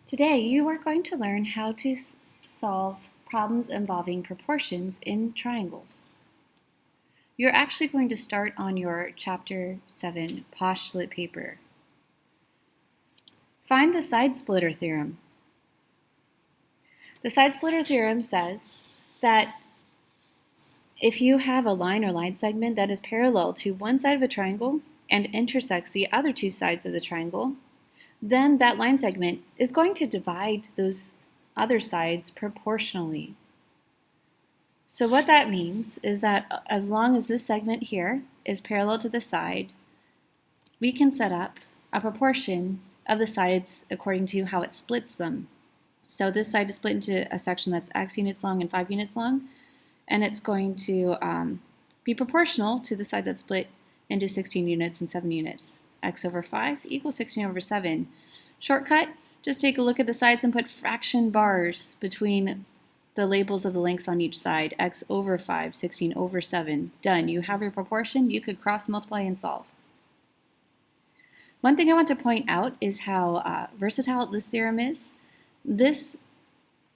Today, you are going to learn how to solve problems involving proportions in triangles. You're actually going to start on your Chapter 7 postulate paper. Find the side splitter theorem. The side splitter theorem says that if you have a line or line segment that is parallel to one side of a triangle and intersects the other two sides of the triangle, then that line segment is going to divide those other sides proportionally. So what that means is that as long as this segment here is parallel to the side, we can set up a proportion of the sides according to how it splits them. So this side is split into a section that's x units long and 5 units long, and it's going to be proportional to the side that's split into 16 units and 7 units. X over 5 equals 16 over 7. Shortcut, just take a look at the sides and put fraction bars between the labels of the lengths on each side. X over 5, 16 over 7. Done. You have your proportion. You could cross multiply and solve. One thing I want to point out is how versatile this theorem is. This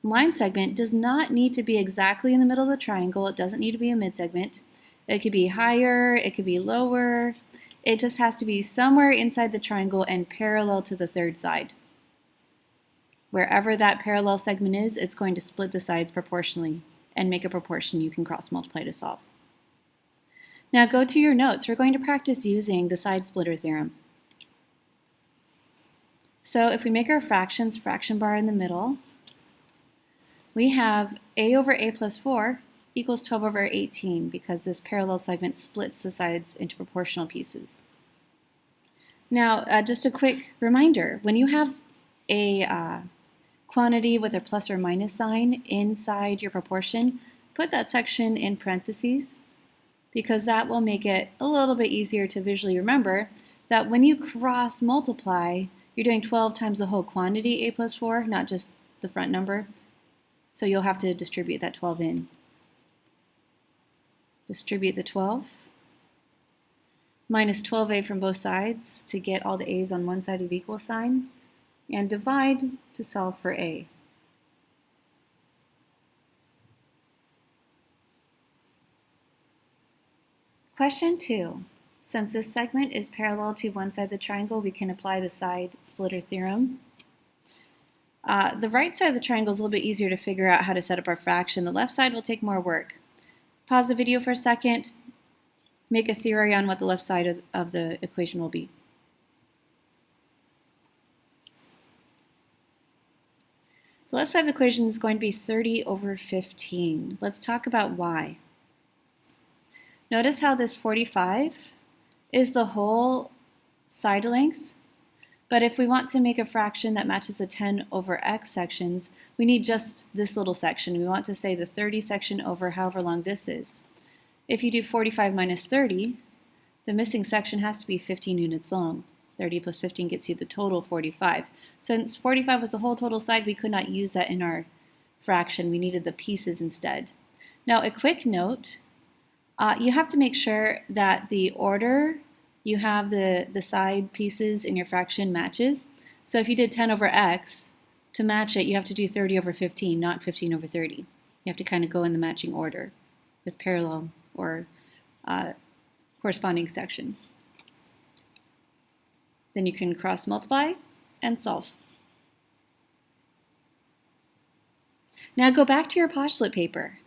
line segment does not need to be exactly in the middle of the triangle. It doesn't need to be a midsegment. It could be higher, it could be lower. It just has to be somewhere inside the triangle and parallel to the third side. Wherever that parallel segment is, it's going to split the sides proportionally and make a proportion you can cross multiply to solve. Now go to your notes. We're going to practice using the side splitter theorem. So if we make our fractions, fraction bar in the middle, we have a over a plus 4 equals 12 over 18 because this parallel segment splits the sides into proportional pieces. Now, just a quick reminder, when you have a quantity with a plus or minus sign inside your proportion, put that section in parentheses because that will make it a little bit easier to visually remember that when you cross multiply, you're doing 12 times the whole quantity, a plus 4, not just the front number. So you'll have to distribute that 12 in. Distribute the 12. Minus 12a from both sides to get all the a's on one side of the equal sign. And divide to solve for a. Question 2. Since this segment is parallel to one side of the triangle, we can apply the side splitter theorem. The right side of the triangle is a little bit easier to figure out how to set up our fraction. The left side will take more work. Pause the video for a second. Make a theory on what the left side of the equation will be. The left side of the equation is going to be 30 over 15. Let's talk about why. Notice how this 45 is the whole side length. But if we want to make a fraction that matches the 10 over x sections, we need just this little section. We want to say the 30 section over however long this is. If you do 45 minus 30, the missing section has to be 15 units long. 30 plus 15 gets you the total 45. Since 45 was the whole total side, we could not use that in our fraction. We needed the pieces instead. Now, a quick note, you have to make sure that the order you have the side pieces in your fraction matches. So if you did 10 over x, to match it, you have to do 30 over 15, not 15 over 30. You have to kind of go in the matching order with parallel or corresponding sections. Then you can cross multiply and solve. Now go back to your postulate paper.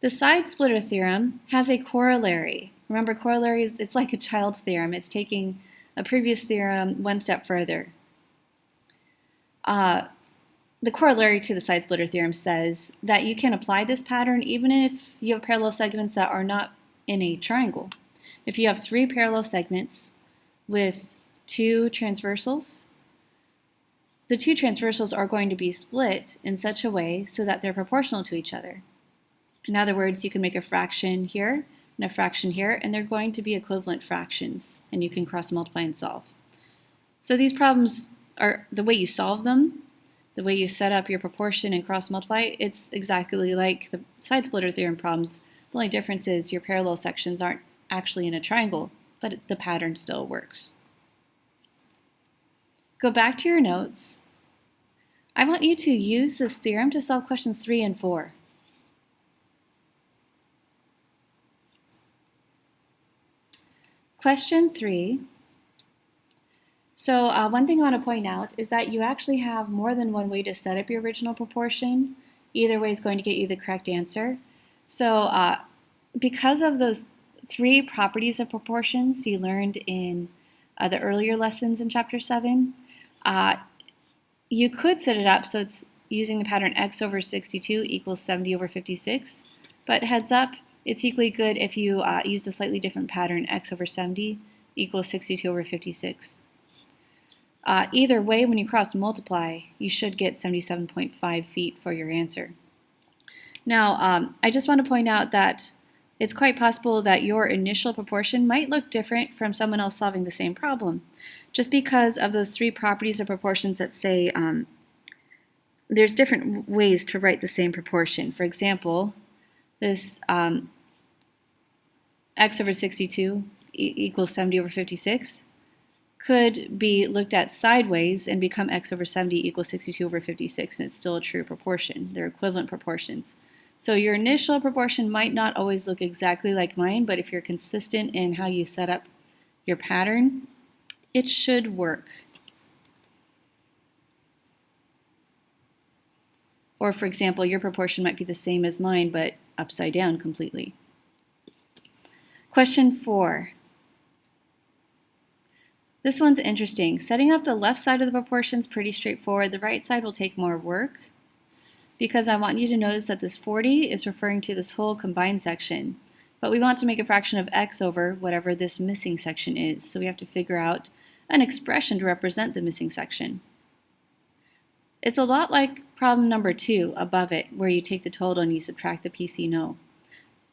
The side splitter theorem has a corollary. Remember, corollary is it's like a child theorem. It's taking a previous theorem one step further. The corollary to the side splitter theorem says that you can apply this pattern even if you have parallel segments that are not in a triangle. If you have 3 parallel segments with 2 transversals, the 2 transversals are going to be split in such a way so that they're proportional to each other. In other words, you can make a fraction here and a fraction here, and they're going to be equivalent fractions, and you can cross multiply and solve. So these problems are the way you solve them, the way you set up your proportion and cross multiply, it's exactly like the side splitter theorem problems. The only difference is your parallel sections aren't actually in a triangle, but the pattern still works. Go back to your notes I want you to use this theorem to solve questions 3 and 4. Question 3. So one thing I want to point out is that you actually have more than one way to set up your original proportion. Either way is going to get you the correct answer. So because of those 3 properties of proportions you learned in the earlier lessons in Chapter 7, you could set it up so it's using the pattern x over 62 equals 70 over 56. But heads up, it's equally good if you used a slightly different pattern, x over 70 equals 62 over 56. Either way, when you cross multiply, you should get 77.5 feet for your answer. Now, I just want to point out that it's quite possible that your initial proportion might look different from someone else solving the same problem, just because of those 3 properties of proportions that say there's different ways to write the same proportion. For example, this x over 62 equals 70 over 56 could be looked at sideways and become x over 70 equals 62 over 56, and it's still a true proportion. They're equivalent proportions. So your initial proportion might not always look exactly like mine, but if you're consistent in how you set up your pattern, it should work. Or for example, your proportion might be the same as mine, but upside down completely. Question 4. This one's interesting. Setting up the left side of the proportion is pretty straightforward. The right side will take more work because I want you to notice that this 40 is referring to this whole combined section. But we want to make a fraction of x over whatever this missing section is. So we have to figure out an expression to represent the missing section. It's a lot like problem number 2 above it, where you take the total and you subtract the piece you know.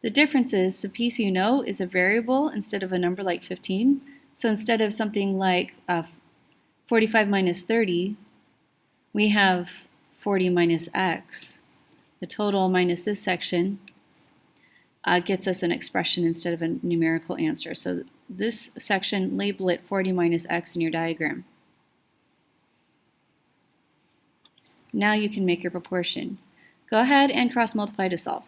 The difference is the piece you know is a variable instead of a number like 15. So instead of something like 45 minus 30, we have 40 minus x. The total minus this section gets us an expression instead of a numerical answer. So this section, label it 40 minus x in your diagram. Now you can make your proportion. Go ahead and cross multiply to solve.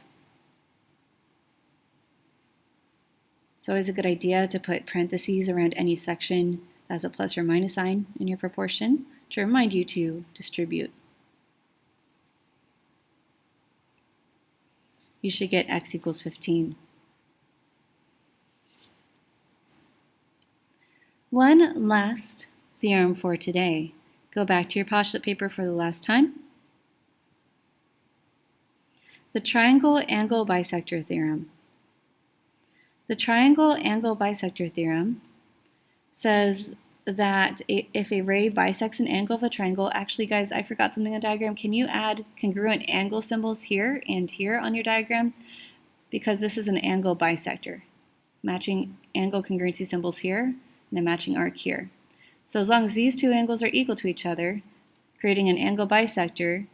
It's always a good idea to put parentheses around any section that has a plus or minus sign in your proportion to remind you to distribute. You should get x equals 15. One last theorem for today. Go back to your Post-it paper for the last time. The triangle angle bisector theorem. The triangle angle bisector theorem says that if a ray bisects an angle of a triangle, actually guys, I forgot something on the diagram. Can you add congruent angle symbols here and here on your diagram? Because this is an angle bisector. Matching angle congruency symbols here and a matching arc here. So as long as these 2 angles are equal to each other, creating an angle bisector,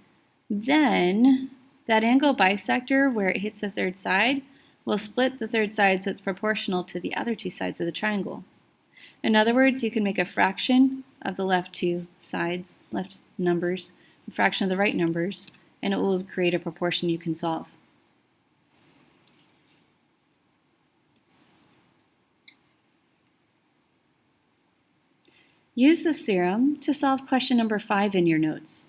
then that angle bisector where it hits the 3rd side will split the 3rd side so it's proportional to the other 2 sides of the triangle. In other words, you can make a fraction of the left 2 sides, left numbers, a fraction of the right numbers, and it will create a proportion you can solve. Use this theorem to solve question number 5 in your notes.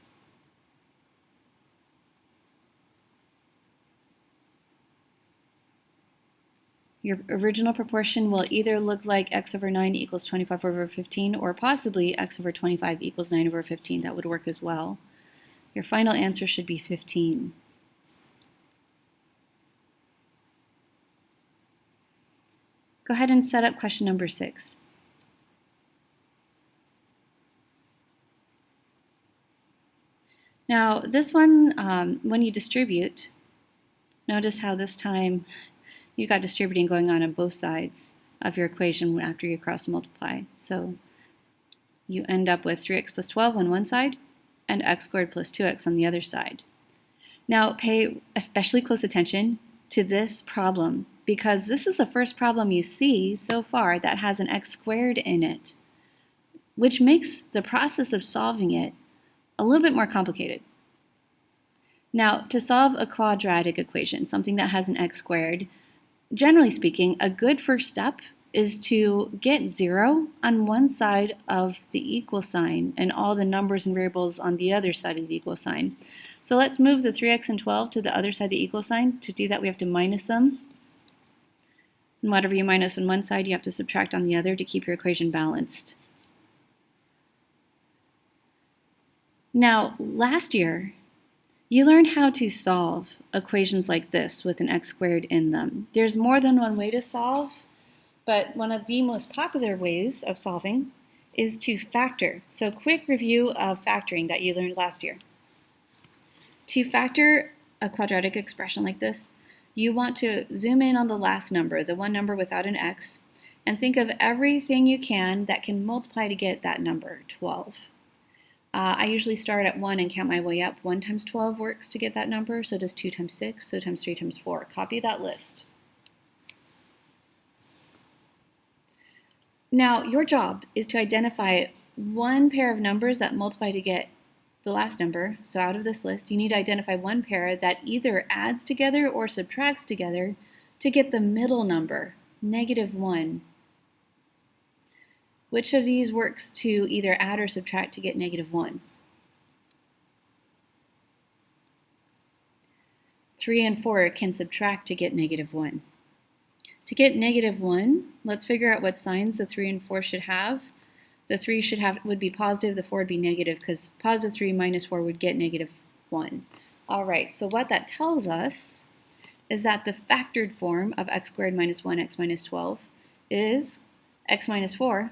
Your original proportion will either look like x over 9 equals 25 over 15, or possibly x over 25 equals 9 over 15. That would work as well. Your final answer should be 15. Go ahead and set up question number 6. Now, this one, when you distribute, notice how this time you got distributing going on both sides of your equation after you cross multiply. So you end up with 3x plus 12 on one side and x squared plus 2x on the other side. Now pay especially close attention to this problem because this is the first problem you see so far that has an x squared in it, which makes the process of solving it a little bit more complicated. Now, to solve a quadratic equation, something that has an x squared, generally speaking, a good first step is to get 0 on one side of the equal sign and all the numbers and variables on the other side of the equal sign. So let's move the 3x and 12 to the other side of the equal sign. To do that, we have to minus them. And whatever you minus on one side, you have to subtract on the other to keep your equation balanced. Now, last year, you learned how to solve equations like this with an x squared in them. There's more than one way to solve, but one of the most popular ways of solving is to factor. So quick review of factoring that you learned last year. To factor a quadratic expression like this, you want to zoom in on the last number, the one number without an x, and think of everything you can that can multiply to get that number, 12. I usually start at 1 and count my way up. 1 times 12 works to get that number, so does 2 times 6, so times 3 times 4. Copy that list. Now, your job is to identify one pair of numbers that multiply to get the last number. So out of this list, you need to identify one pair that either adds together or subtracts together to get the middle number, -1. Which of these works to either add or subtract to get -1? 3 and 4 can subtract to get -1. To get -1, let's figure out what signs the 3 and 4 should have. The 3 would be positive, the 4 would be negative, because positive 3 minus 4 would get -1. All right, so what that tells us is that the factored form of x squared minus 1x minus 12 is x minus 4,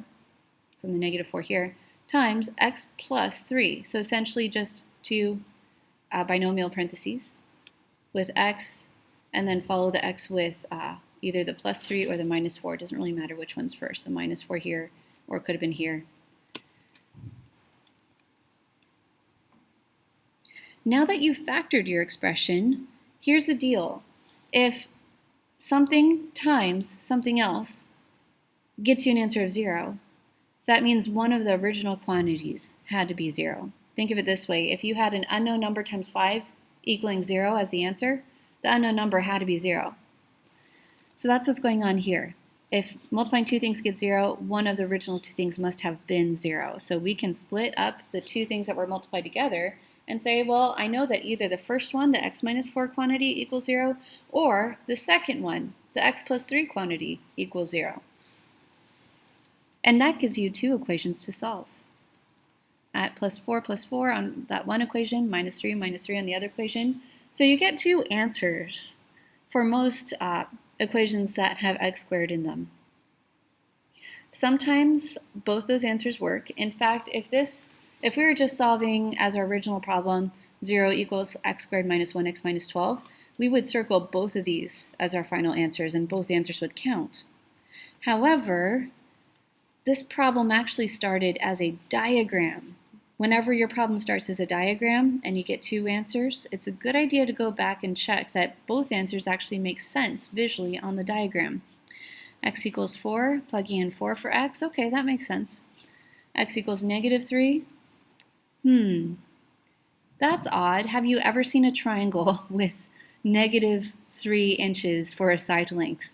from the -4 here, times x plus 3. So essentially just two binomial parentheses with x, and then follow the x with either the plus 3 or the minus 4. It doesn't really matter which one's first, the minus 4 here, or it could have been here. Now that you've factored your expression, here's the deal. If something times something else gets you an answer of 0, that means one of the original quantities had to be 0. Think of it this way. If you had an unknown number times 5 equaling 0 as the answer, the unknown number had to be 0. So that's what's going on here. If multiplying two things gets 0, one of the original two things must have been 0. So we can split up the two things that were multiplied together and say, well, I know that either the first one, the x minus 4 quantity equals 0, or the second one, the x plus 3 quantity equals 0. And that gives you two equations to solve. At plus 4 on that one equation, minus 3 on the other equation. So you get two answers for most equations that have x squared in them. Sometimes both those answers work. In fact, if we were just solving as our original problem, 0 equals x squared minus 1x minus 12, we would circle both of these as our final answers, and both answers would count. However, this problem actually started as a diagram. Whenever your problem starts as a diagram and you get two answers, it's a good idea to go back and check that both answers actually make sense visually on the diagram. X equals 4, plugging in 4 for x, okay, that makes sense. X equals -3, that's odd. Have you ever seen a triangle with -3 inches for a side length?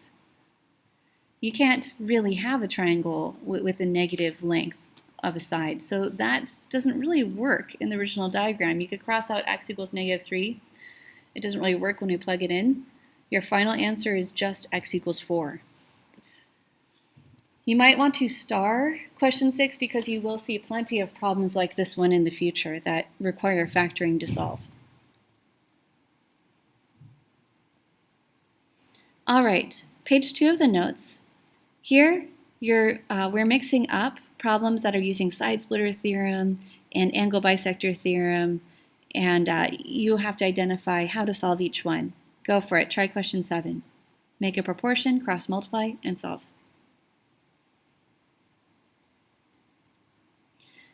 You can't really have a triangle with a negative length of a side. So that doesn't really work in the original diagram. You could cross out x equals -3. It doesn't really work when we plug it in. Your final answer is just x equals 4. You might want to star question 6 because you will see plenty of problems like this one in the future that require factoring to solve. All right, page 2 of the notes. Here, we're mixing up problems that are using side splitter theorem and angle bisector theorem, and you have to identify how to solve each one. Go for it. Try question 7. Make a proportion, cross multiply, and solve.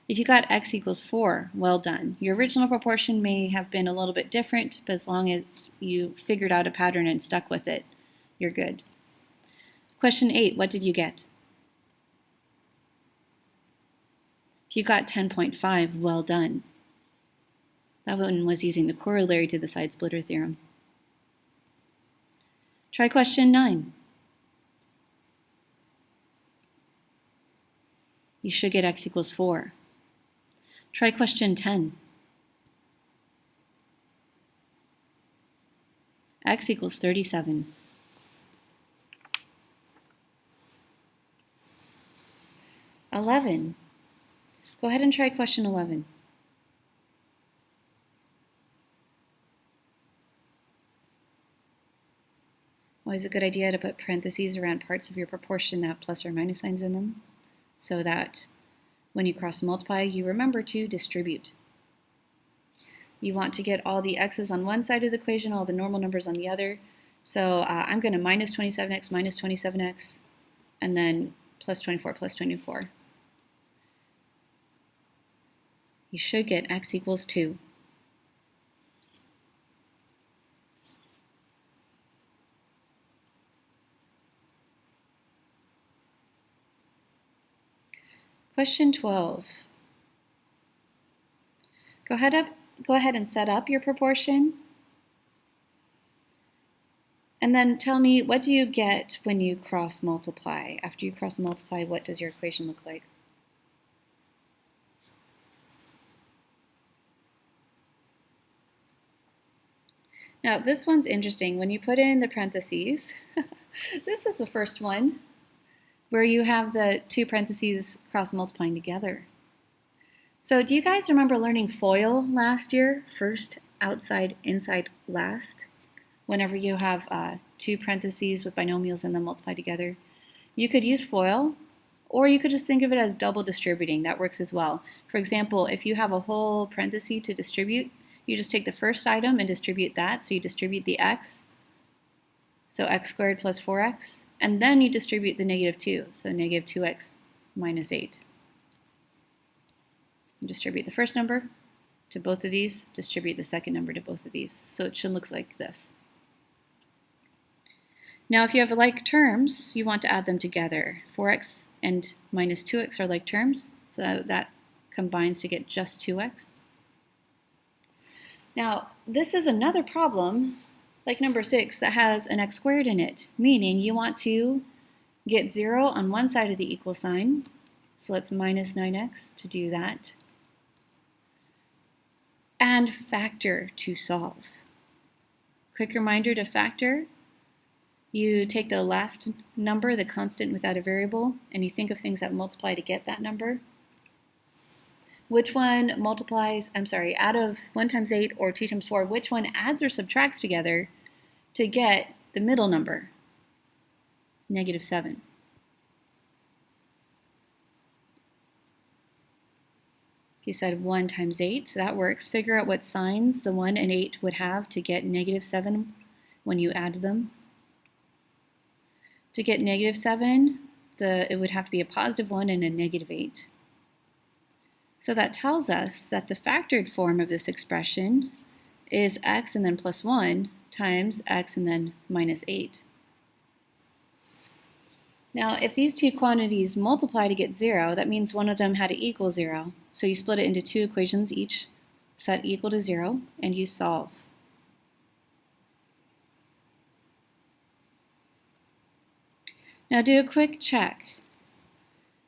If you got x equals 4, well done. Your original proportion may have been a little bit different, but as long as you figured out a pattern and stuck with it, you're good. Question 8, what did you get? If you got 10.5, well done. That one was using the corollary to the side splitter theorem. Try question 9. You should get x equals 4. Try question 10. X equals 37. 11. Go ahead and try question 11. Always a good idea to put parentheses around parts of your proportion that have plus or minus signs in them, so that when you cross multiply, you remember to distribute. You want to get all the x's on one side of the equation, all the normal numbers on the other. So I'm going to minus 27x minus 27x, and then plus 24 plus 24. You should get x equals 2. Question 12. Go ahead and set up your proportion. And then tell me, what do you get when you cross multiply? After you cross multiply, what does your equation look like? Now, this one's interesting. When you put in the parentheses, this is the first one where you have the two parentheses cross multiplying together. So do you guys remember learning FOIL last year? First, outside, inside, last. Whenever you have two parentheses with binomials and then multiply together. You could use FOIL, or you could just think of it as double distributing. That works as well. For example, if you have a whole parenthesis to distribute, you just take the first item and distribute that. So you distribute the x, so x squared plus 4x, and then you distribute the negative 2, so negative 2x minus 8. You distribute the first number to both of these, distribute the second number to both of these. So it should look like this. Now if you have like terms, you want to add them together. 4x and minus 2x are like terms, so that combines to get just 2x. Now this is another problem, like number 6, that has an x squared in it, meaning you want to get 0 on one side of the equal sign. So let's minus 9x to do that. And factor to solve. Quick reminder to factor. You take the last number, the constant without a variable, and you think of things that multiply to get that number. Which one multiplies, out of 1 times 8 or 2 times 4, which one adds or subtracts together to get the middle number, negative 7? If you said 1 times 8, that works. Figure out what signs the 1 and 8 would have to get negative 7 when you add them. To get negative 7, it would have to be a positive 1 and a negative 8. So that tells us that the factored form of this expression is x and then plus 1 times x and then minus 8. Now, if these two quantities multiply to get 0, that means one of them had to equal 0. So you split it into two equations, each set equal to 0, and you solve. Now do a quick check.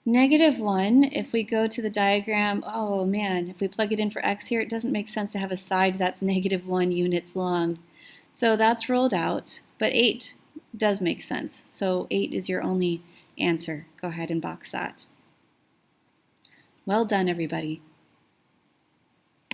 Negative 1, if we go to the diagram, oh man, if we plug it in for x here, it doesn't make sense to have a side that's negative 1 units long. So that's ruled out, but 8 does make sense. So 8 is your only answer. Go ahead and box that. Well done, everybody.